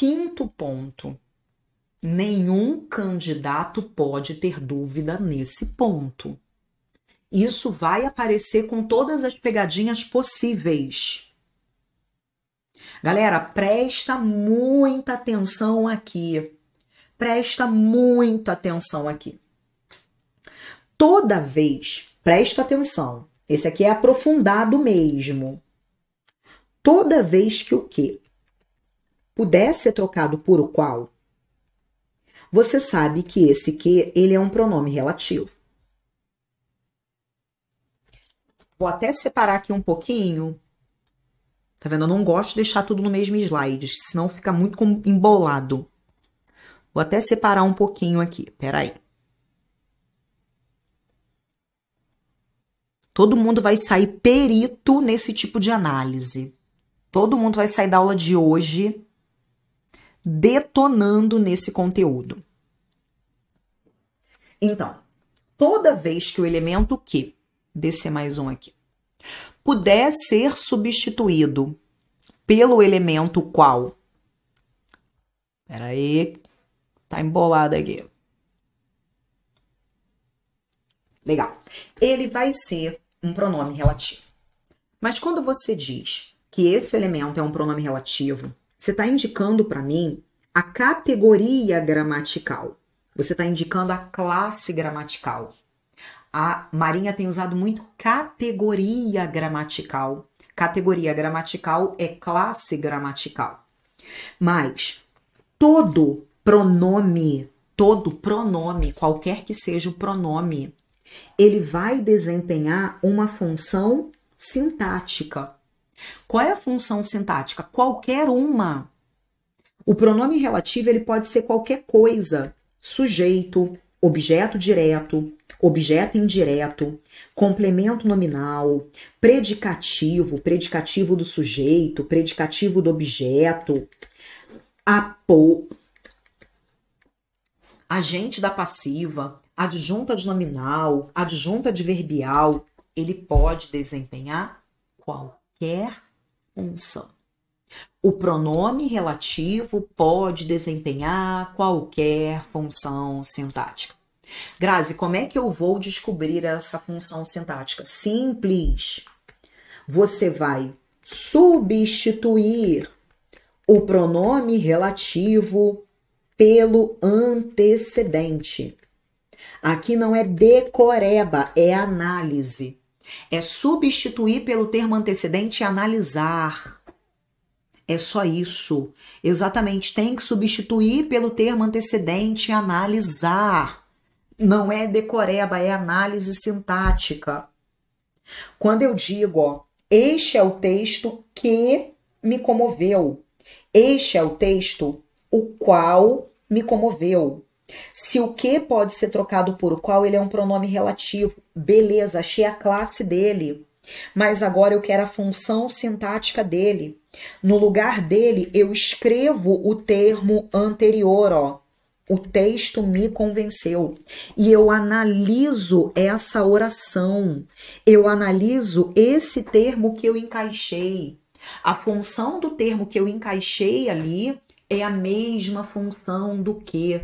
quinto ponto. Nenhum candidato pode ter dúvida nesse ponto. Isso vai aparecer com todas as pegadinhas possíveis. Galera, presta muita atenção aqui. Presta muita atenção aqui. Toda vez, presta atenção. Esse aqui é aprofundado mesmo. Toda vez que o quê? Puder ser trocado por o qual, você sabe que esse que, ele é um pronome relativo. Vou até separar aqui um pouquinho. Tá vendo? Eu não gosto de deixar tudo no mesmo slide, senão fica muito embolado. Vou até separar um pouquinho aqui. Peraí. Todo mundo vai sair perito nesse tipo de análise. Todo mundo vai sair da aula de hoje detonando nesse conteúdo. Então, toda vez que o elemento que, descer mais um aqui, puder ser substituído pelo elemento qual, peraí, tá embolado aqui. Legal. Ele vai ser um pronome relativo. Mas quando você diz que esse elemento é um pronome relativo, você está indicando para mim a categoria gramatical. Você está indicando a classe gramatical. A Marinha tem usado muito categoria gramatical. Categoria gramatical é classe gramatical. Mas todo pronome, qualquer que seja o pronome, ele vai desempenhar uma função sintática. Qual é a função sintática? Qualquer uma. O pronome relativo ele pode ser qualquer coisa. Sujeito, objeto direto, objeto indireto, complemento nominal, predicativo, predicativo do sujeito, predicativo do objeto, agente da passiva, adjunta de nominal, adjunta adverbial, ele pode desempenhar qualquer função. O pronome relativo pode desempenhar qualquer função sintática. Grazi, como é que eu vou descobrir essa função sintática? Simples. Você vai substituir o pronome relativo pelo antecedente. Aqui não é decoreba, é análise. É substituir pelo termo antecedente e analisar. É só isso. Exatamente, tem que substituir pelo termo antecedente e analisar. Não é decoreba, é análise sintática. Quando eu digo, ó, este é o texto que me comoveu. Este é o texto o qual me comoveu. Se o que pode ser trocado por o qual, ele é um pronome relativo. Beleza, achei a classe dele. Mas agora eu quero a função sintática dele. No lugar dele, eu escrevo o termo anterior, ó. O texto me convenceu. E eu analiso essa oração. Eu analiso esse termo que eu encaixei. A função do termo que eu encaixei ali é a mesma função do que.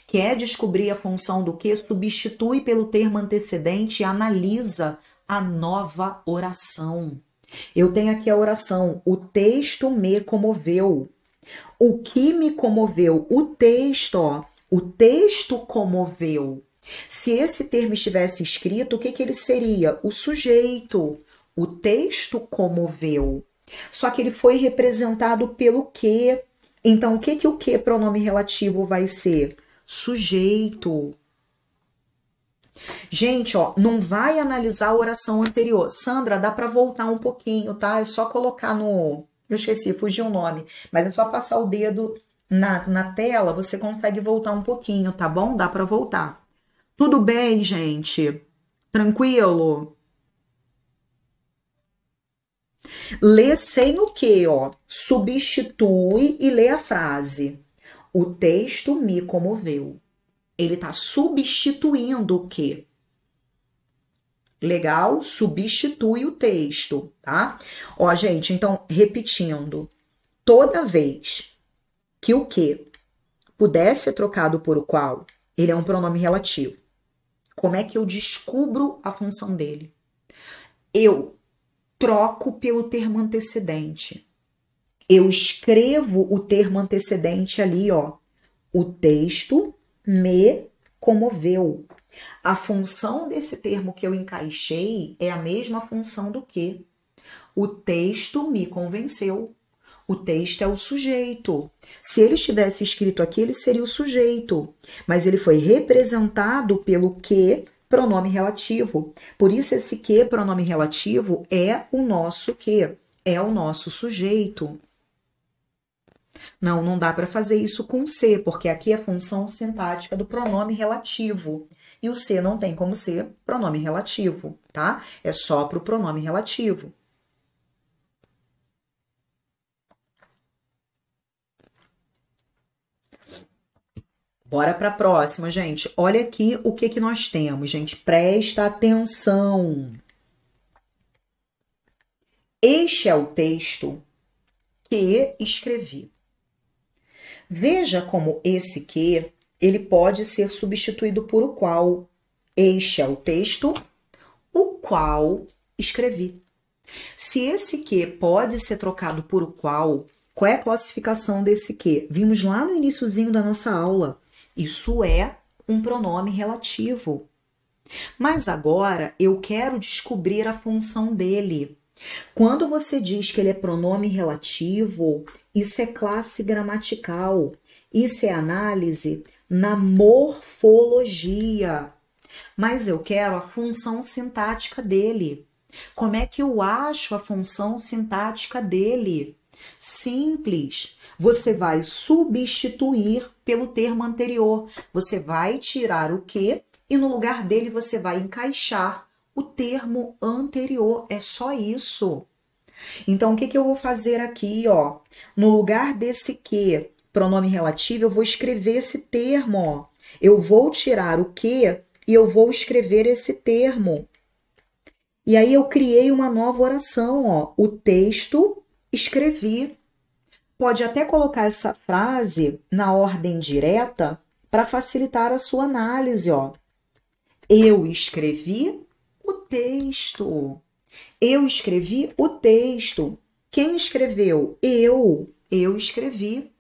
Quer descobrir a função do que? Substitui pelo termo antecedente e analisa a nova oração. Eu tenho aqui a oração, o texto me comoveu. O que me comoveu? O texto, ó. O texto comoveu. Se esse termo estivesse escrito, o que ele seria? O sujeito. O texto comoveu. Só que ele foi representado pelo que. Então, o que pronome relativo vai ser? Sujeito. Gente, ó, não vai analisar a oração anterior. Sandra, dá para voltar um pouquinho, tá? É só colocar no... Eu esqueci, fugiu o nome. Mas é só passar o dedo na tela, você consegue voltar um pouquinho, tá bom? Dá para voltar. Tudo bem, gente? Tranquilo? Lê sem o quê, ó? Substitui e lê a frase. O texto me comoveu. Ele tá substituindo o quê? Legal? Substitui o texto, tá? Ó, gente, então, repetindo. Toda vez que o que pudesse ser trocado por o qual, ele é um pronome relativo. Como é que eu descubro a função dele? Eu troco pelo termo antecedente. Eu escrevo o termo antecedente ali, ó. O texto me comoveu. A função desse termo que eu encaixei é a mesma função do que? O texto me convenceu. O texto é o sujeito. Se ele estivesse escrito aqui, ele seria o sujeito. Mas ele foi representado pelo que, pronome relativo. Por isso, esse que, pronome relativo, é o nosso que? É o nosso sujeito. Não dá para fazer isso com ser, porque aqui é a função sintática do pronome relativo. E o ser não tem como ser pronome relativo, tá? É só para o pronome relativo. Bora para a próxima, gente. Olha aqui o que nós temos, gente. Presta atenção. Este é o texto que escrevi. Veja como esse que, ele pode ser substituído por o qual. Este é o texto, o qual escrevi. Se esse que pode ser trocado por o qual é a classificação desse que? Vimos lá no iniciozinho da nossa aula. Isso é um pronome relativo. Mas agora eu quero descobrir a função dele. Quando você diz que ele é pronome relativo, isso é classe gramatical. Isso é análise na morfologia. Mas eu quero a função sintática dele. Como é que eu acho a função sintática dele? Simples. Você vai substituir pelo termo anterior. Você vai tirar o que e no lugar dele você vai encaixar o termo anterior. É só isso. Então, o que eu vou fazer aqui, ó? No lugar desse que, pronome relativo, eu vou escrever esse termo, ó. Eu vou tirar o que e eu vou escrever esse termo. E aí eu criei uma nova oração, ó. O texto escrevi. Pode até colocar essa frase na ordem direta para facilitar a sua análise, ó. Eu escrevi o texto. Eu escrevi o texto. Quem escreveu? Eu escrevi.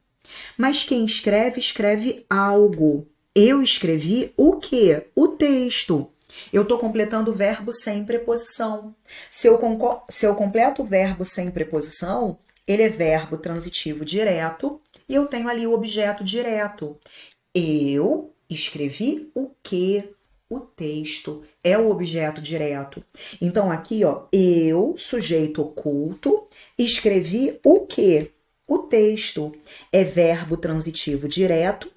Mas quem escreve, escreve algo. Eu escrevi o quê? O texto. Eu estou completando o verbo sem preposição. Se eu completo o verbo sem preposição, ele é verbo transitivo direto e eu tenho ali o objeto direto. Eu escrevi o quê? O texto é o objeto direto. Então, aqui, ó, eu, sujeito oculto, escrevi o quê? O texto. É verbo transitivo direto,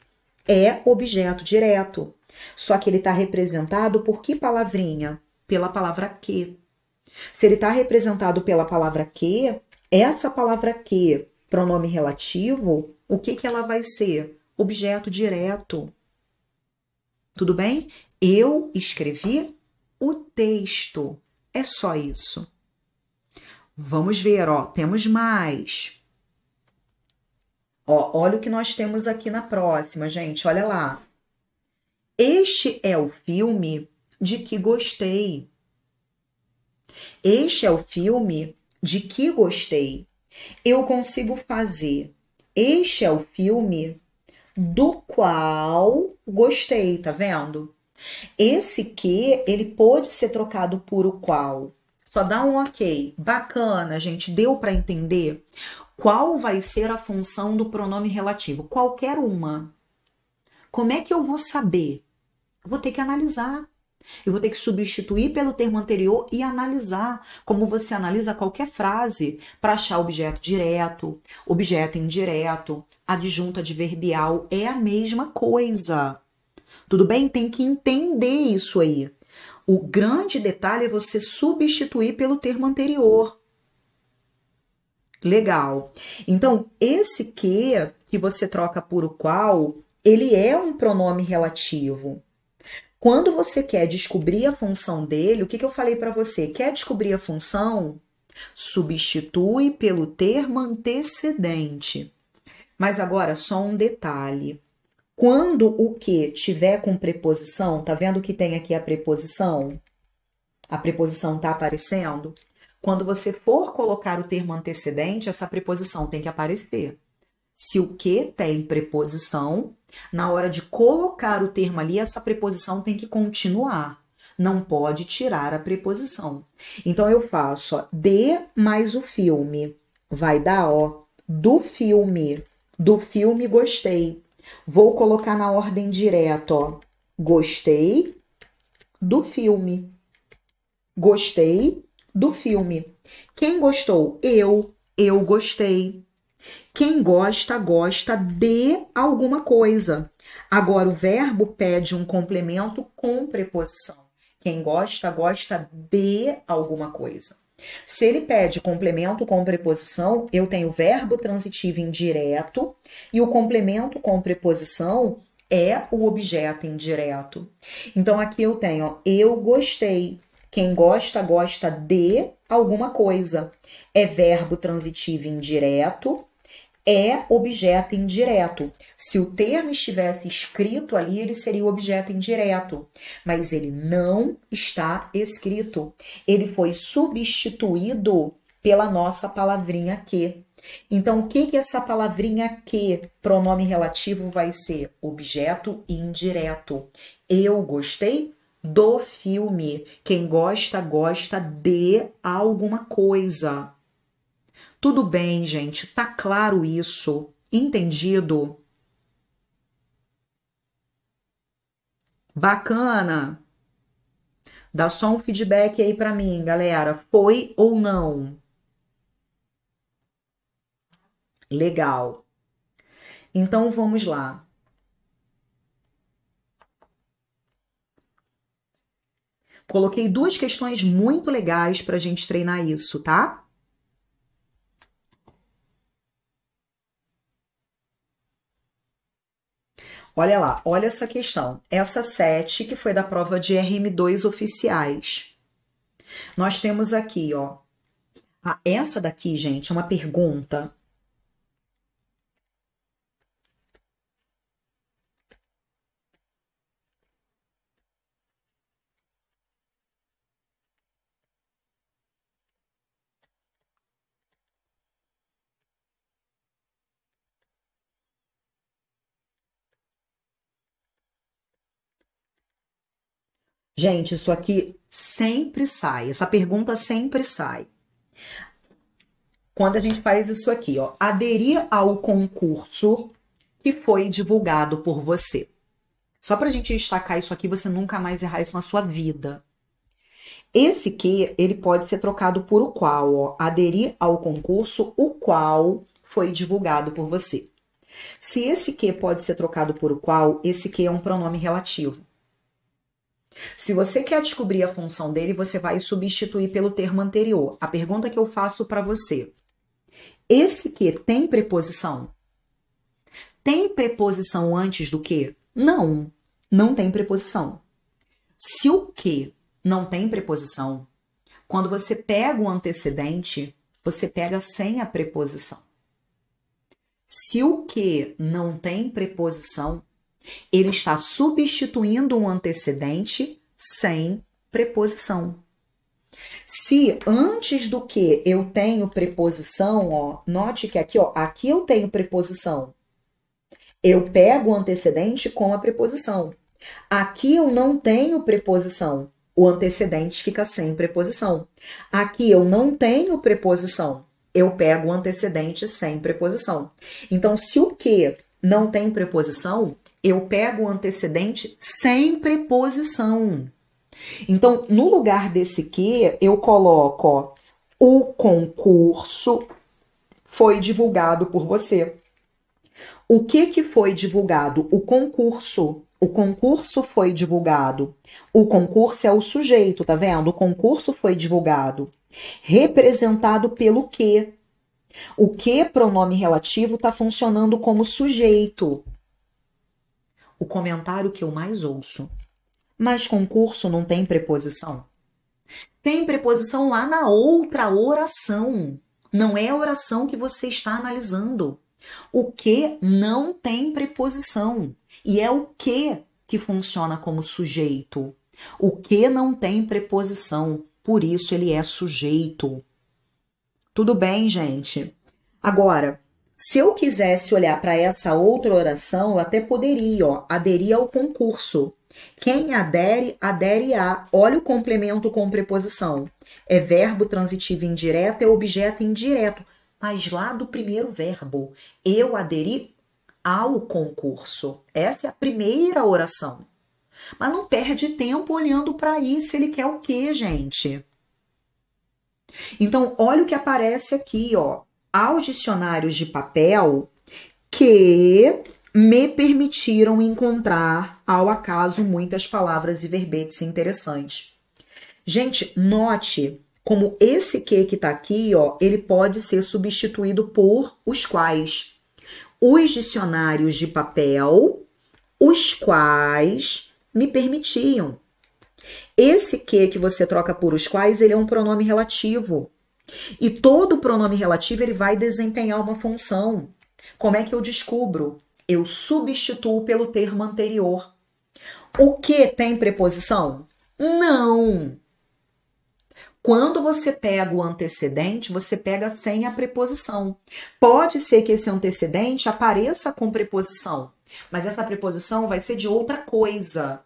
é objeto direto. Só que ele está representado por que palavrinha? Pela palavra que. Se ele está representado pela palavra que, essa palavra que, pronome relativo, o que ela vai ser? Objeto direto. Tudo bem? Eu escrevi o texto. É só isso. Vamos ver, ó, temos mais. Ó, olha o que nós temos aqui na próxima, gente, olha lá. Este é o filme de que gostei. Este é o filme de que gostei. Eu consigo fazer. Este é o filme do qual gostei, tá vendo? Esse que, ele pode ser trocado por o qual. Só dá um ok. Bacana, gente. Deu para entender? Qual vai ser a função do pronome relativo? Qualquer uma. Como é que eu vou saber? Eu vou ter que analisar. Eu vou ter que substituir pelo termo anterior e analisar, como você analisa qualquer frase para achar objeto direto, objeto indireto, adjunto adverbial, é a mesma coisa. Tudo bem? Tem que entender isso aí. O grande detalhe é você substituir pelo termo anterior. Legal. Então, esse que você troca por o qual, ele é um pronome relativo. Quando você quer descobrir a função dele, o que eu falei para você? Quer descobrir a função? Substitui pelo termo antecedente. Mas agora, só um detalhe. Quando o que tiver com preposição, tá vendo que tem aqui a preposição? A preposição tá aparecendo? Quando você for colocar o termo antecedente, essa preposição tem que aparecer. Se o que tem preposição, na hora de colocar o termo ali, essa preposição tem que continuar. Não pode tirar a preposição. Então, eu faço, ó, de mais o filme. Vai dar, ó, do filme. Do filme, gostei. Vou colocar na ordem direta, ó. Gostei do filme. Gostei do filme. Quem gostou? Eu. Eu gostei. Quem gosta, gosta de alguma coisa. Agora, o verbo pede um complemento com preposição. Quem gosta, gosta de alguma coisa. Se ele pede complemento com preposição, eu tenho verbo transitivo indireto e o complemento com preposição é o objeto indireto. Então, aqui eu tenho, ó, eu gostei. Quem gosta, gosta de alguma coisa. É verbo transitivo indireto, é objeto indireto. Se o termo estivesse escrito ali, ele seria o objeto indireto. Mas ele não está escrito. Ele foi substituído pela nossa palavrinha que. Então, o que que essa palavrinha que, pronome relativo, vai ser? Objeto indireto. Eu gostei do filme. Quem gosta, gosta de alguma coisa. Tudo bem, gente? Tá claro isso? Entendido? Bacana? Dá só um feedback aí pra mim, galera. Foi ou não? Legal. Então vamos lá. Coloquei duas questões muito legais pra gente treinar isso, tá? Olha lá, olha essa questão. Essa 7, que foi da prova de RM2 oficiais. Nós temos aqui, ó. Essa daqui, gente, é uma pergunta. Gente, isso aqui sempre sai. Essa pergunta sempre sai. Quando a gente faz isso aqui, ó, aderir ao concurso que foi divulgado por você. Só para a gente destacar isso aqui, você nunca mais errar isso na sua vida. Esse que, ele pode ser trocado por o qual, ó, aderir ao concurso, o qual foi divulgado por você. Se esse que pode ser trocado por o qual, esse que é um pronome relativo. Se você quer descobrir a função dele, você vai substituir pelo termo anterior. A pergunta que eu faço para você: esse que tem preposição? Tem preposição antes do que? Não, não tem preposição. Se o que não tem preposição, quando você pega o antecedente, você pega sem a preposição. Se o que não tem preposição, ele está substituindo um antecedente sem preposição. Se antes do que eu tenho preposição, ó, note que aqui, ó, aqui eu tenho preposição. Eu pego o antecedente com a preposição. Aqui eu não tenho preposição. O antecedente fica sem preposição. Aqui eu não tenho preposição. Eu pego o antecedente sem preposição. Então, se o que não tem preposição, eu pego o antecedente sem preposição. Então, no lugar desse que, eu coloco, ó, o concurso foi divulgado por você. O que foi divulgado? O concurso. O concurso foi divulgado. O concurso é o sujeito, tá vendo? O concurso foi divulgado. Representado pelo que? O que, pronome relativo, está funcionando como sujeito. O comentário que eu mais ouço: mas concurso não tem preposição? Tem preposição lá na outra oração. Não é a oração que você está analisando. O que não tem preposição. E é o que funciona como sujeito. O que não tem preposição. Por isso ele é sujeito. Tudo bem, gente? Agora, se eu quisesse olhar para essa outra oração, eu até poderia, ó, aderir ao concurso. Quem adere, adere a. Olha o complemento com preposição. É verbo transitivo indireto, é objeto indireto. Mas lá do primeiro verbo, eu aderi ao concurso. Essa é a primeira oração. Mas não perde tempo olhando para isso, ele quer o quê, gente? Então, olha o que aparece aqui, ó. Aos dicionários de papel que me permitiram encontrar, ao acaso, muitas palavras e verbetes interessantes. Gente, note como esse que tá aqui, ó, ele pode ser substituído por os quais. Os dicionários de papel, os quais me permitiam. Esse que você troca por os quais, ele é um pronome relativo. E todo pronome relativo, ele vai desempenhar uma função. Como é que eu descubro? Eu substituo pelo termo anterior. O que tem preposição? Não. Quando você pega o antecedente, você pega sem a preposição. Pode ser que esse antecedente apareça com preposição, mas essa preposição vai ser de outra coisa.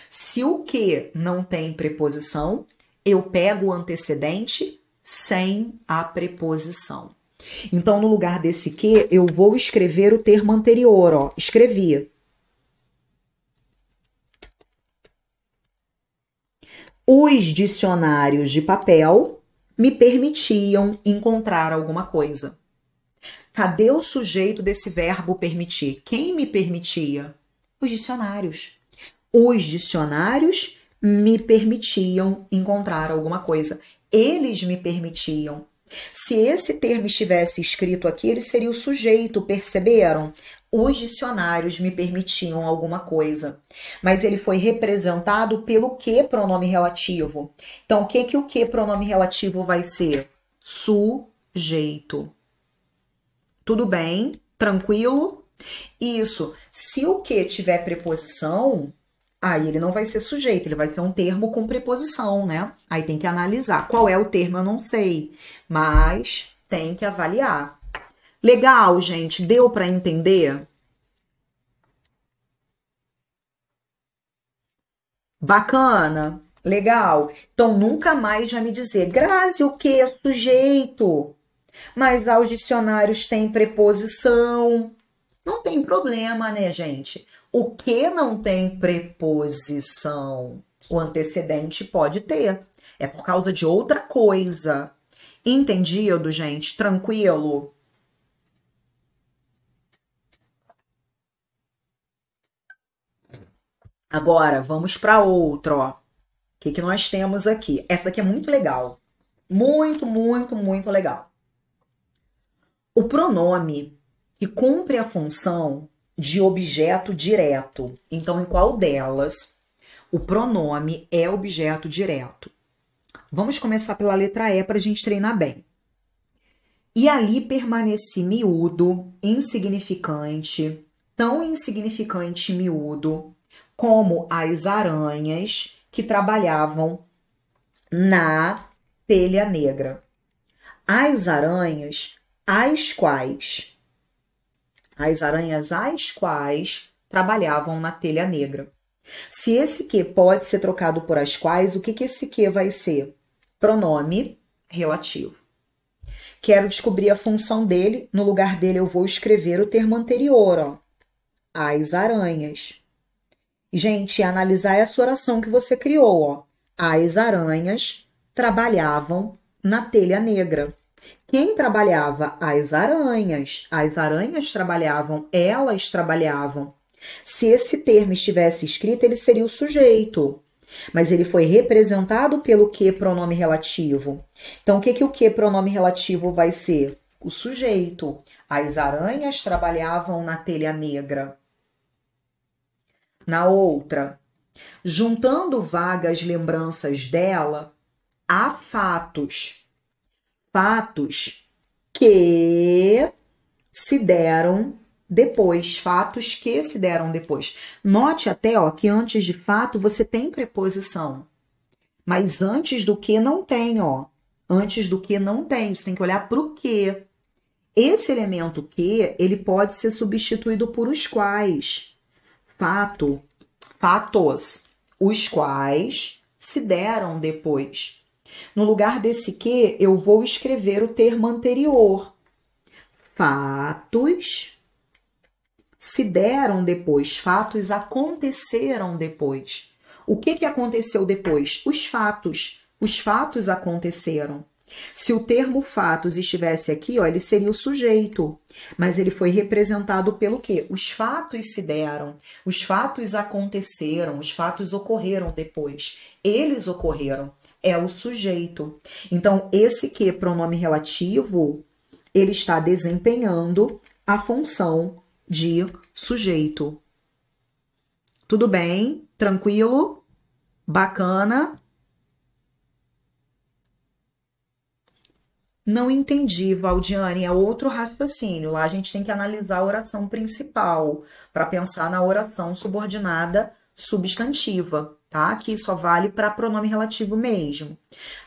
Se o que não tem preposição, eu pego o antecedente sem a preposição. Então, no lugar desse que, eu vou escrever o termo anterior, ó. Escrevi. Os dicionários de papel me permitiam encontrar alguma coisa. Cadê o sujeito desse verbo permitir? Quem me permitia? Os dicionários. Os dicionários me permitiam encontrar alguma coisa. Eles me permitiam. Se esse termo estivesse escrito aqui, ele seria o sujeito, perceberam? Os dicionários me permitiam alguma coisa. Mas ele foi representado pelo que pronome relativo. Então, o que pronome relativo vai ser? Sujeito. Tudo bem? Tranquilo? Isso. Se o que tiver preposição, aí ele não vai ser sujeito, ele vai ser um termo com preposição, né? Aí tem que analisar. Qual é o termo? Eu não sei, mas tem que avaliar. Legal, gente? Deu para entender? Bacana? Legal. Então, nunca mais vai me dizer, Grazi, o que é sujeito? Mas aos dicionários tem preposição. Não tem problema, né, gente? O que não tem preposição? O antecedente pode ter. É por causa de outra coisa. Entendido, gente? Tranquilo? Agora, vamos para outra, ó. O que nós temos aqui? Essa daqui é muito legal. Muito, muito, muito legal. O pronome que cumpre a função de objeto direto. Então, em qual delas o pronome é objeto direto? Vamos começar pela letra E para a gente treinar bem. E ali permaneci miúdo, insignificante, tão insignificante e miúdo, como as aranhas que trabalhavam na telha negra. As aranhas as quais trabalhavam na telha negra. Se esse que pode ser trocado por as quais, o que esse que vai ser? Pronome relativo. Quero descobrir a função dele, no lugar dele eu vou escrever o termo anterior, ó. As aranhas. Gente, analisar essa oração que você criou, ó. As aranhas trabalhavam na telha negra. Quem trabalhava? As aranhas. As aranhas trabalhavam, elas trabalhavam. Se esse termo estivesse escrito, ele seria o sujeito. Mas ele foi representado pelo que pronome relativo. Então, o que pronome relativo vai ser? O sujeito. As aranhas trabalhavam na telha negra. Na outra, juntando vagas lembranças dela, há fatos. Fatos que se deram depois, fatos que se deram depois. Note até, ó, que antes de fato você tem preposição, mas antes do que não tem, ó. Antes do que não tem, você tem que olhar para o que. Esse elemento que, ele pode ser substituído por os quais. Fato, fatos, os quais se deram depois. No lugar desse que, eu vou escrever o termo anterior. Fatos se deram depois, fatos aconteceram depois. O que aconteceu depois? Os fatos aconteceram. Se o termo fatos estivesse aqui, ó, ele seria o sujeito, mas ele foi representado pelo quê? Os fatos se deram, os fatos aconteceram, os fatos ocorreram depois, eles ocorreram, é o sujeito. Então, esse que, pronome relativo, ele está desempenhando a função de sujeito. Tudo bem? Tranquilo? Bacana? Não entendi, Valdiane, é outro raciocínio. Lá a gente tem que analisar a oração principal para pensar na oração subordinada substantiva, tá? Que só vale para pronome relativo mesmo.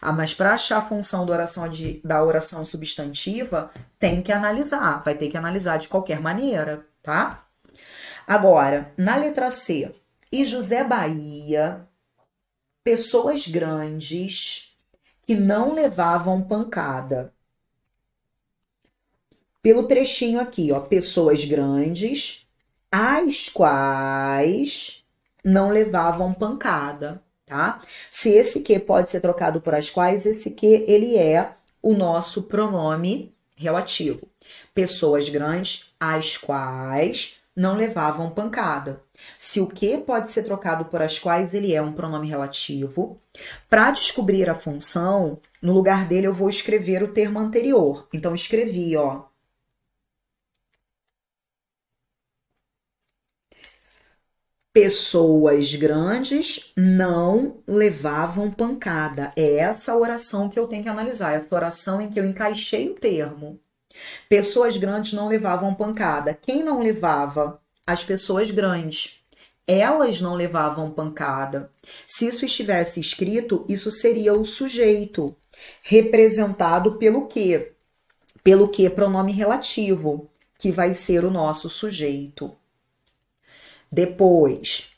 Mas para achar a função da oração substantiva, tem que analisar, vai ter que analisar de qualquer maneira, tá? Agora, na letra C, e José Bahia, pessoas grandes que não levavam pancada. Pelo trechinho aqui, ó, pessoas grandes, as quais não levavam pancada, tá? Se esse que pode ser trocado por as quais, esse que ele é o nosso pronome relativo. Pessoas grandes, as quais não levavam pancada. Se o que pode ser trocado por as quais, ele é um pronome relativo. Para descobrir a função, no lugar dele eu vou escrever o termo anterior. Então, escrevi, ó. Pessoas grandes não levavam pancada. É essa oração que eu tenho que analisar. Essa oração em que eu encaixei o termo. Pessoas grandes não levavam pancada. Quem não levava? As pessoas grandes. Elas não levavam pancada. Se isso estivesse escrito, isso seria o sujeito, representado pelo quê? Pelo que? Pronome relativo, que vai ser o nosso sujeito. Depois,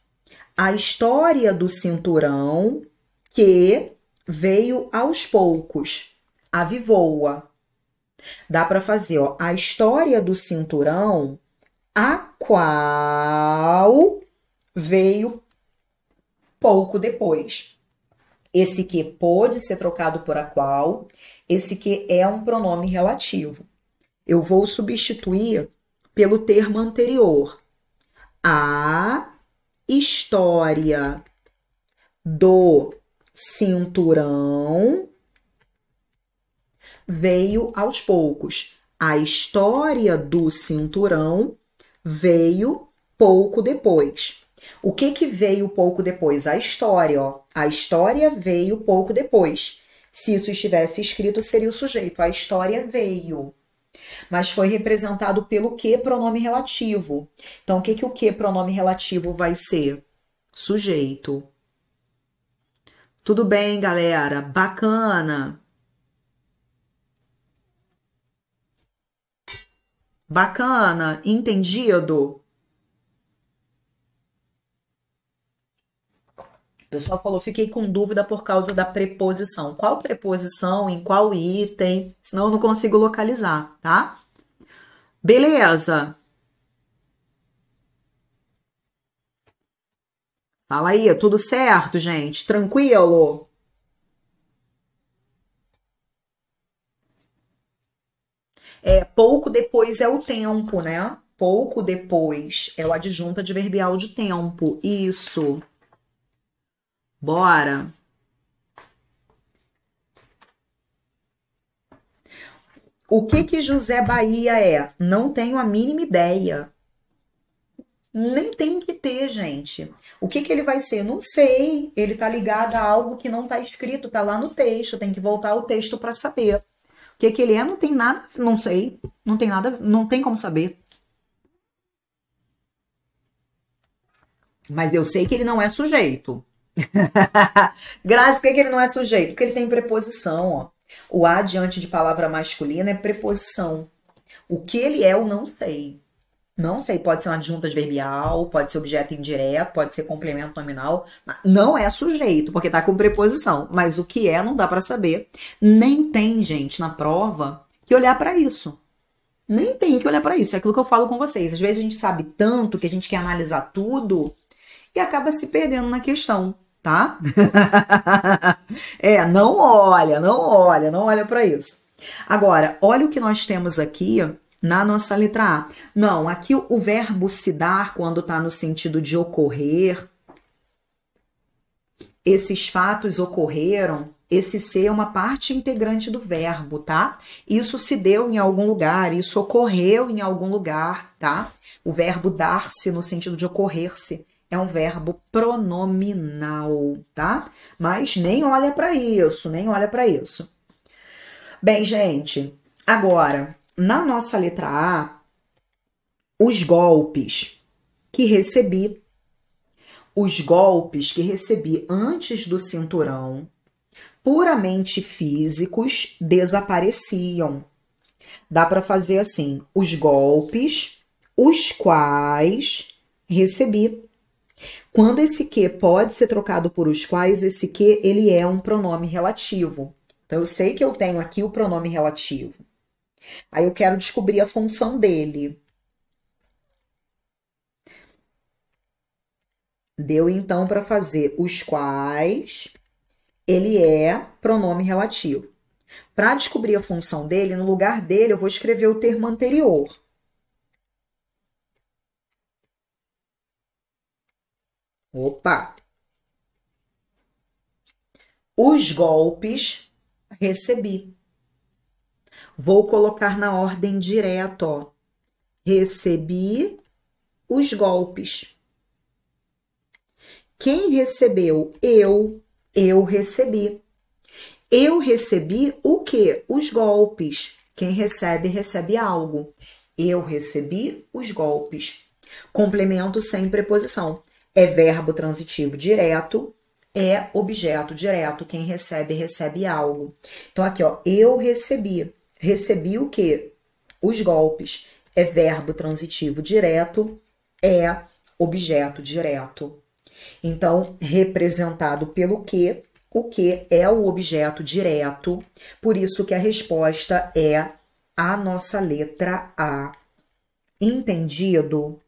a história do cinturão que veio aos poucos, avivou-a. Dá para fazer, ó, a história do cinturão, a qual veio pouco depois. Esse que pode ser trocado por a qual, esse que é um pronome relativo. Eu vou substituir pelo termo anterior. A história do cinturão veio aos poucos. A história do cinturão veio pouco depois. O que veio pouco depois? A história, ó. A história veio pouco depois. Se isso estivesse escrito, seria o sujeito. A história veio. Mas foi representado pelo que pronome relativo. Então, o que pronome relativo vai ser? Sujeito. Tudo bem, galera? Bacana. Bacana? Entendido? O pessoal falou, fiquei com dúvida por causa da preposição. Qual preposição, em qual item? Senão eu não consigo localizar, tá? Beleza. Fala aí, tudo certo, gente? Tranquilo? Pouco depois é o tempo, né? Pouco depois é o adjunto adverbial de tempo. Isso. Bora. O que José Bahia é? Não tenho a mínima ideia. Nem tem que ter, gente. O que ele vai ser? Não sei. Ele tá ligado a algo que não tá escrito, tá lá no texto. Tem que voltar ao texto para saber. O que ele é, não tem nada, não sei. Não tem nada, não tem como saber. Mas eu sei que ele não é sujeito. Grazi, por que ele não é sujeito? Porque ele tem preposição, ó. O a diante de palavra masculina é preposição. O que ele é, eu não sei. Não sei, pode ser uma adjunta adverbial, pode ser objeto indireto, pode ser complemento nominal. Não é sujeito, porque tá com preposição. Mas o que é, não dá para saber. Nem tem, gente, na prova, que olhar para isso. Nem tem que olhar para isso. É aquilo que eu falo com vocês. Às vezes a gente sabe tanto que a gente quer analisar tudo e acaba se perdendo na questão, tá? Não olha para isso. Agora, olha o que nós temos aqui na nossa letra A. Não, aqui o verbo se dar, quando está no sentido de ocorrer, esses fatos ocorreram, esse ser é uma parte integrante do verbo, tá? Isso se deu em algum lugar, isso ocorreu em algum lugar, tá? O verbo dar-se, no sentido de ocorrer-se, é um verbo pronominal, tá? Mas nem olha para isso, nem olha para isso. Bem, gente, agora, na nossa letra A, os golpes que recebi antes do cinturão, puramente físicos, desapareciam. Dá para fazer assim, os golpes, os quais recebi. Quando esse que pode ser trocado por os quais, esse que ele é um pronome relativo. Então, eu sei que eu tenho aqui o pronome relativo. Aí eu quero descobrir a função dele. Deu então para fazer os quais, ele é pronome relativo. Para descobrir a função dele, no lugar dele, eu vou escrever o termo anterior. Opa! Os golpes recebi. Vou colocar na ordem direta, ó. Recebi os golpes. Quem recebeu? Eu recebi. Eu recebi o quê? Os golpes. Quem recebe, recebe algo. Eu recebi os golpes. Complemento sem preposição. É verbo transitivo direto, é objeto direto. Quem recebe, recebe algo. Então, aqui, ó, eu recebi. Recebi o quê? Os golpes. É verbo transitivo direto, é objeto direto. Então, representado pelo que, o que é o objeto direto, por isso que a resposta é a nossa letra A. Entendido?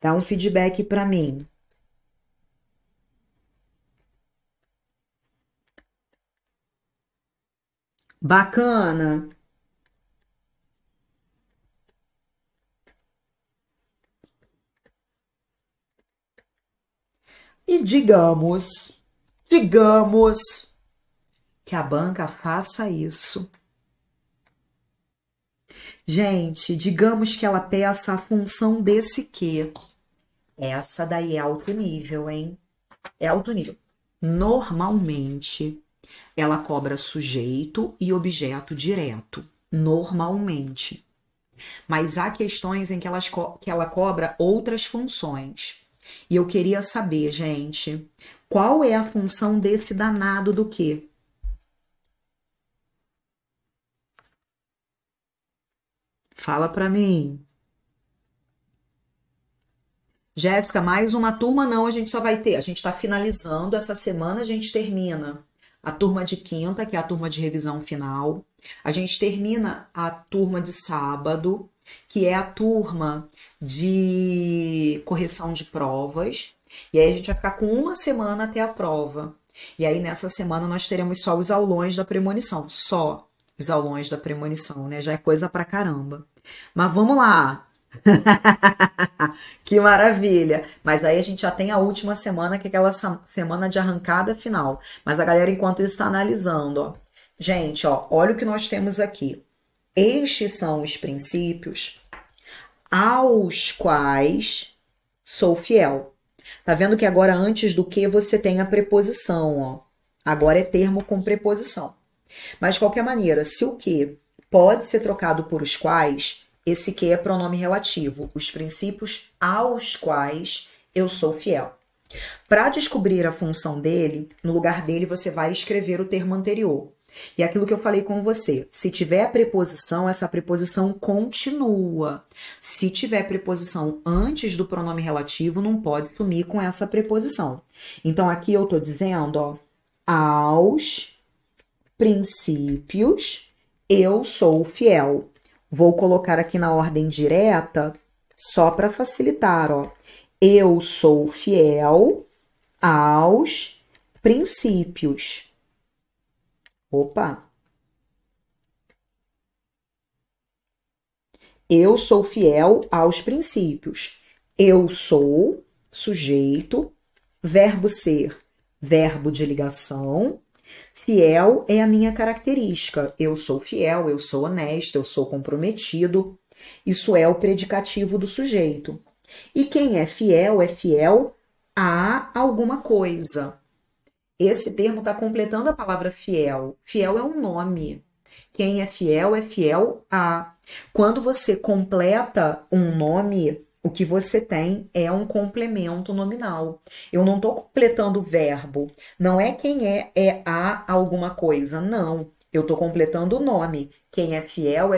Dá um feedback para mim. Bacana. E digamos que a banca faça isso. Gente, digamos que ela peça a função desse que. Essa daí é alto nível, hein? É alto nível. Normalmente, ela cobra sujeito e objeto direto. Normalmente. Mas há questões em que ela cobra outras funções. E eu queria saber, gente, qual é a função desse danado do quê? Fala para mim. Jéssica, mais uma turma? Não, a gente só vai ter. A gente está finalizando. Essa semana a gente termina a turma de quinta, que é a turma de revisão final. A gente termina a turma de sábado, que é a turma de correção de provas. E aí a gente vai ficar com uma semana até a prova. E aí nessa semana nós teremos só os aulões da premonição. Só os aulões da premonição, né? Já é coisa pra caramba. Mas vamos lá. Que maravilha! Mas aí a gente já tem a última semana, que é aquela semana de arrancada final. Mas a galera, enquanto isso, está analisando, ó. Gente, ó, olha o que nós temos aqui. Estes são os princípios aos quais sou fiel. Tá vendo que agora antes do que você tem a preposição, ó. Agora é termo com preposição. Mas de qualquer maneira, se o que pode ser trocado por os quais, esse que é pronome relativo, os princípios aos quais eu sou fiel. Para descobrir a função dele, no lugar dele você vai escrever o termo anterior. E aquilo que eu falei com você, se tiver preposição, essa preposição continua. Se tiver preposição antes do pronome relativo, não pode sumir com essa preposição. Então aqui eu tô dizendo, ó, aos princípios eu sou fiel. Vou colocar aqui na ordem direta só para facilitar, ó. Eu sou fiel aos princípios. Opa! Eu sou fiel aos princípios. Eu sou, sujeito, verbo ser, verbo de ligação. Fiel é a minha característica. Eu sou fiel, eu sou honesto, eu sou comprometido. Isso é o predicativo do sujeito. E quem é fiel a alguma coisa. Esse termo está completando a palavra fiel. Fiel é um nome. Quem é fiel a. Quando você completa um nome, o que você tem é um complemento nominal. Eu não estou completando o verbo. Não é quem é a alguma coisa. Não. Eu estou completando o nome. Quem é fiel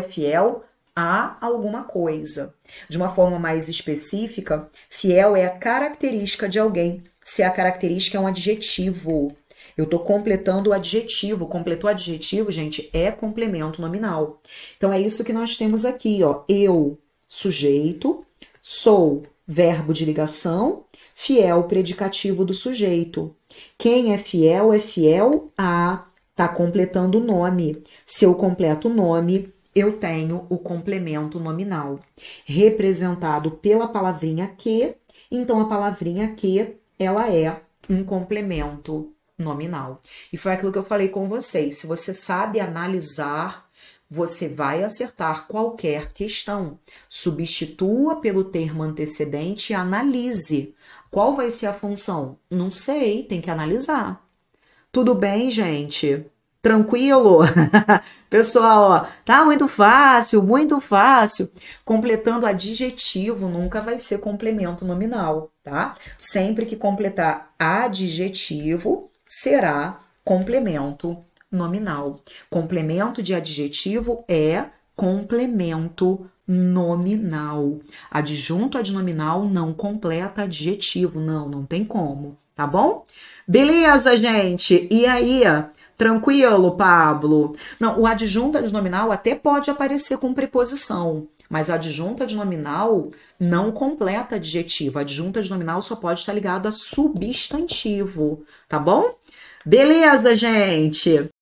a alguma coisa. De uma forma mais específica, fiel é a característica de alguém. Se a característica é um adjetivo. Eu estou completando o adjetivo. Completou o adjetivo, gente, é complemento nominal. Então, é isso que nós temos aqui, ó. Eu, sujeito, sou, verbo de ligação, fiel, predicativo do sujeito. Quem é fiel a. Tá completando o nome. Se eu completo o nome, eu tenho o complemento nominal, representado pela palavrinha que, então a palavrinha que, ela é um complemento nominal. E foi aquilo que eu falei com vocês, se você sabe analisar, você vai acertar qualquer questão. Substitua pelo termo antecedente e analise. Qual vai ser a função? Não sei, tem que analisar. Tudo bem, gente? Tranquilo? Pessoal, ó, tá muito fácil, muito fácil. Completando adjetivo nunca vai ser complemento nominal, tá? Sempre que completar adjetivo, será complemento nominal. Complemento de adjetivo é complemento nominal. Adjunto adnominal não completa adjetivo, não tem como, tá bom? Beleza, gente? E aí, tranquilo, Pablo? Não, o adjunto adnominal até pode aparecer com preposição, mas adjunto adnominal não completa adjetivo. Adjunto adnominal só pode estar ligado a substantivo, tá bom? Beleza, gente?